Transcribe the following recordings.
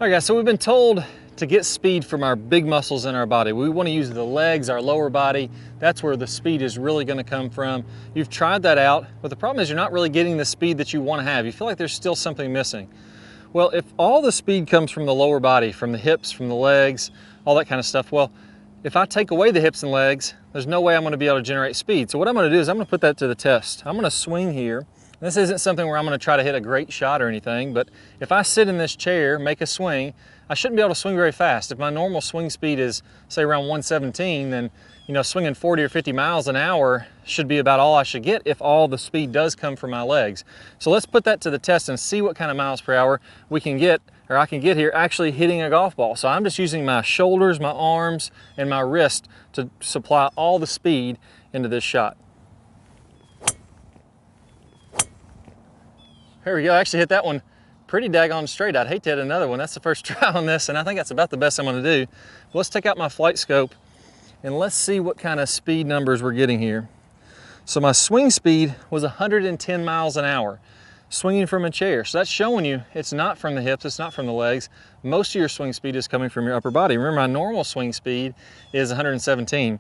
All right guys, so we've been told to get speed from our big muscles in our body. We want to use the legs, our lower body. That's where the speed is really going to come from. You've tried that out, but the problem is you're not really getting the speed that you want to have. You feel like there's still something missing. Well, if all the speed comes from the lower body, from the hips, from the legs, all that kind of stuff, well, if I take away the hips and legs, there's no way I'm going to be able to generate speed. So what I'm going to do is I'm going to put that to the test. I'm going to swing here. This isn't something where I'm going to try to hit a great shot or anything, but if I sit in this chair, make a swing, I shouldn't be able to swing very fast. If my normal swing speed is, say, around 117, then swinging 40 or 50 miles an hour should be about all I should get if all the speed does come from my legs. So let's put that to the test and see what kind of miles per hour we can get, or I can get here actually hitting a golf ball. So I'm just using my shoulders, my arms, and my wrist to supply all the speed into this shot. There we go, I actually hit that one pretty daggone straight. I'd hate to hit another one. That's the first try on this, and I think that's about the best I'm gonna do. Let's take out my flight scope and let's see what kind of speed numbers we're getting here. So my swing speed was 110 miles an hour, swinging from a chair. So that's showing you it's not from the hips, it's not from the legs. Most of your swing speed is coming from your upper body. Remember, my normal swing speed is 117.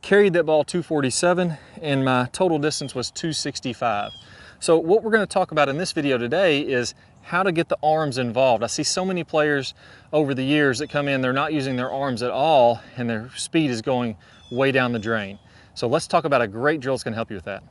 Carried that ball 247, and my total distance was 265. So what we're going to talk about in this video today is how to get the arms involved. I see so many players over the years that come in, they're not using their arms at all, and their speed is going way down the drain. So let's talk about a great drill that's going to help you with that.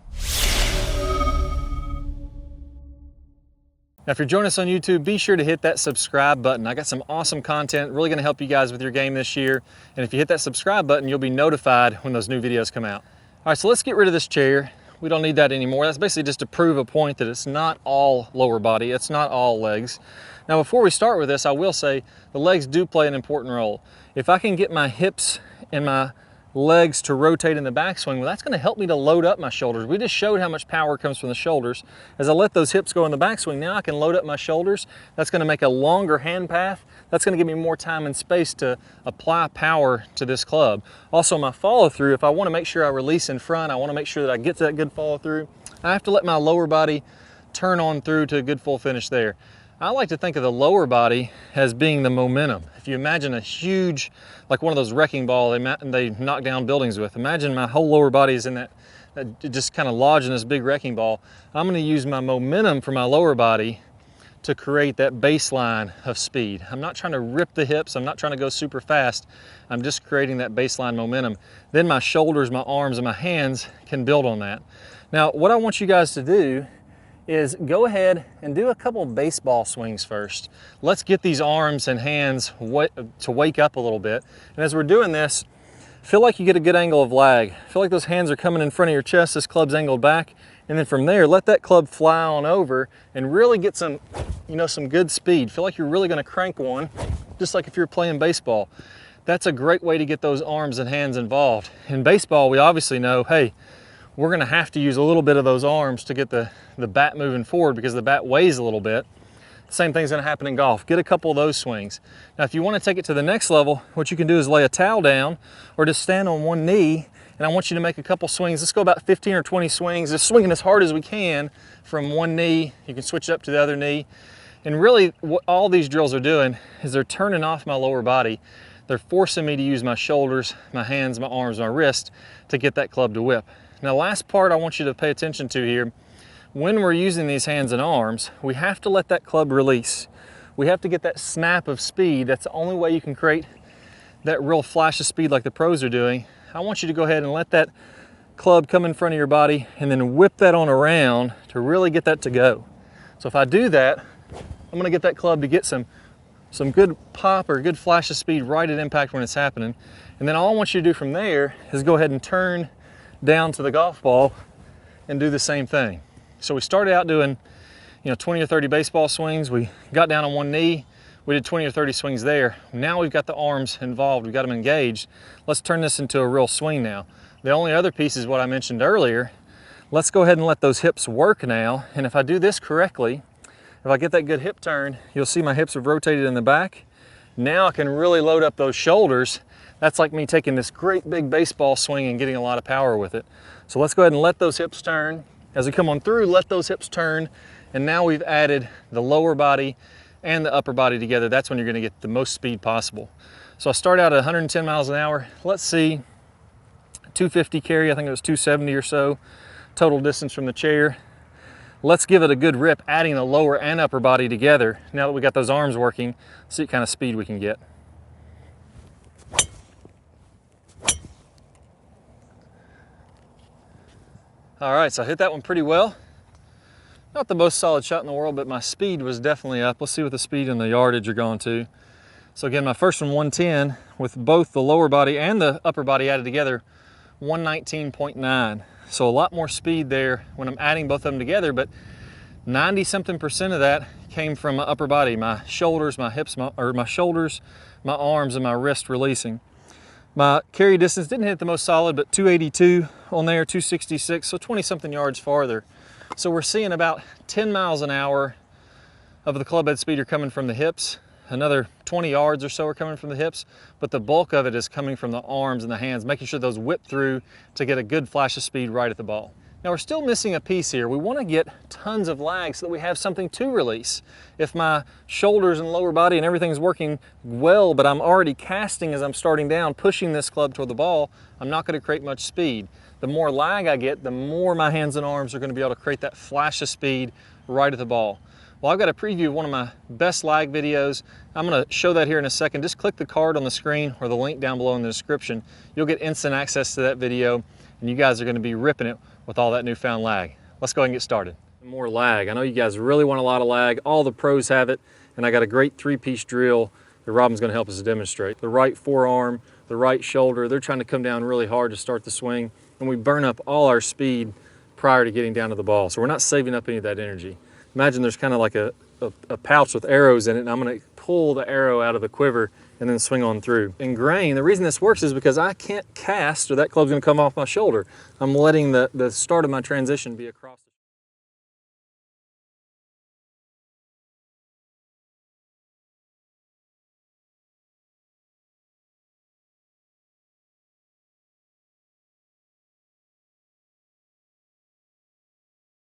Now, if you're joining us on YouTube, be sure to hit that subscribe button. I got some awesome content, really going to help you guys with your game this year. And if you hit that subscribe button, you'll be notified when those new videos come out. All right, so let's get rid of this chair. We don't need that anymore. That's basically just to prove a point that it's not all lower body, it's not all legs. Now, before we start with this, I will say the legs do play an important role. If I can get my hips and my legs to rotate in the backswing, well, that's going to help me to load up my shoulders. We just showed how much power comes from the shoulders. As I let those hips go in the backswing, now I can load up my shoulders. That's going to make a longer hand path. That's going to give me more time and space to apply power to this club. Also, my follow through, if I want to make sure I release in front, I want to make sure that I get to that good follow through, I have to let my lower body turn on through to a good full finish there. I like to think of the lower body as being the momentum. If you imagine a huge, like one of those wrecking ball they knock down buildings with, imagine my whole lower body is in that just kind of lodged in this big wrecking ball. I'm going to use my momentum for my lower body to create that baseline of speed. I'm not trying to rip the hips, I'm not trying to go super fast, I'm just creating that baseline momentum. Then my shoulders, my arms, and my hands can build on that. Now, what I want you guys to do is go ahead and do a couple baseball swings first. Let's get these arms and hands to wake up a little bit. And as we're doing this, feel like you get a good angle of lag. Feel like those hands are coming in front of your chest, this club's angled back, and then from there, let that club fly on over and really get some, some good speed. Feel like you're really gonna crank one, just like if you're playing baseball. That's a great way to get those arms and hands involved. In baseball, we obviously know, hey, we're gonna have to use a little bit of those arms to get the bat moving forward because the bat weighs a little bit. The same thing's gonna happen in golf. Get a couple of those swings. Now, if you wanna take it to the next level, what you can do is lay a towel down or just stand on one knee, and I want you to make a couple swings. Let's go about 15 or 20 swings, just swinging as hard as we can from one knee. You can switch it up to the other knee. And really, what all these drills are doing is they're turning off my lower body. They're forcing me to use my shoulders, my hands, my arms, my wrist to get that club to whip. Now, last part I want you to pay attention to here, when we're using these hands and arms, we have to let that club release. We have to get that snap of speed. That's the only way you can create that real flash of speed like the pros are doing. I want you to go ahead and let that club come in front of your body and then whip that on around to really get that to go. So if I do that, I'm gonna get that club to get some good pop or good flash of speed right at impact when it's happening. And then all I want you to do from there is go ahead and turn down to the golf ball and do the same thing. So we started out doing 20 or 30 baseball swings. We got down on one knee. We did 20 or 30 swings there. Now we've got the arms involved. We've got them engaged. Let's turn this into a real swing now. The only other piece is what I mentioned earlier. Let's go ahead and let those hips work now. And if I do this correctly, if I get that good hip turn, you'll see my hips have rotated in the back. Now I can really load up those shoulders. That's like me taking this great big baseball swing and getting a lot of power with it. So let's go ahead and let those hips turn. As we come on through, let those hips turn. And now we've added the lower body and the upper body together, that's when you're gonna get the most speed possible. So I start out at 110 miles an hour. Let's see, 250 carry, I think it was 270 or so, total distance from the chair. Let's give it a good rip, adding the lower and upper body together. Now that we got those arms working, see what kind of speed we can get. All right, so I hit that one pretty well. Not the most solid shot in the world, but my speed was definitely up. Let's see what the speed and the yardage are going to. So again, my first one, 110, with both the lower body and the upper body added together, 119.9. So a lot more speed there when I'm adding both of them together, but 90-something% of that came from my upper body, my shoulders, my hips, my shoulders, my arms, and my wrist releasing. My carry distance didn't hit the most solid, but 282 on there, 266, so 20-something yards farther. So we're seeing about 10 miles an hour of the club head speed are coming from the hips. Another 20 yards or so are coming from the hips, but the bulk of it is coming from the arms and the hands, making sure those whip through to get a good flash of speed right at the ball. Now we're still missing a piece here. We want to get tons of lag so that we have something to release. If my shoulders and lower body and everything's working well, but I'm already casting as I'm starting down, pushing this club toward the ball, I'm not going to create much speed. The more lag I get, the more my hands and arms are going to be able to create that flash of speed right at the ball. Well, I've got a preview of one of my best lag videos. I'm going to show that here in a second. Just click the card on the screen or the link down below in the description. You'll get instant access to that video, and you guys are going to be ripping it with all that newfound lag. Let's go ahead and get started. More lag. I know you guys really want a lot of lag. All the pros have it, and I got a great 3-piece drill that Robin's going to help us demonstrate. The right forearm, the right shoulder, they're trying to come down really hard to start the swing, and we burn up all our speed prior to getting down to the ball. So we're not saving up any of that energy. Imagine there's kind of like a pouch with arrows in it, and I'm going to pull the arrow out of the quiver and then swing on through. In grain, the reason this works is because I can't cast or that club's going to come off my shoulder. I'm letting the start of my transition be across the